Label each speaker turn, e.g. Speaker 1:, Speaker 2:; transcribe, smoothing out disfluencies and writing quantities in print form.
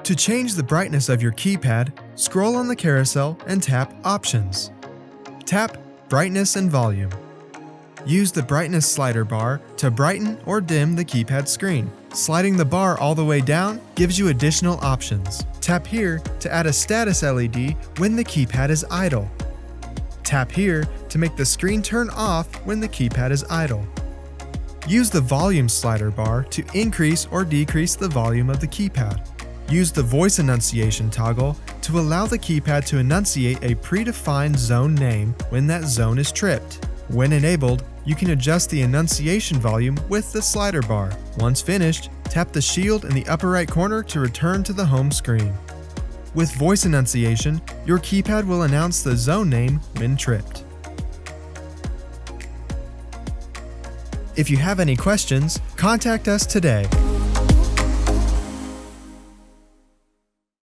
Speaker 1: To change the brightness of your keypad, scroll on the carousel and tap Options. Tap Brightness and Volume. Use the brightness slider bar to brighten or dim the keypad screen. Sliding the bar all the way down gives you additional options. Tap here to add a status LED when the keypad is idle. Tap here to make the screen turn off when the keypad is idle. Use the volume slider bar to increase or decrease the volume of the keypad. Use the voice enunciation toggle to allow the keypad to enunciate a predefined zone name when that zone is tripped. When enabled, you can adjust the enunciation volume with the slider bar. Once finished, tap the shield in the upper right corner to return to the home screen. With voice enunciation, your keypad will announce the zone name when tripped. If you have any questions, contact us today.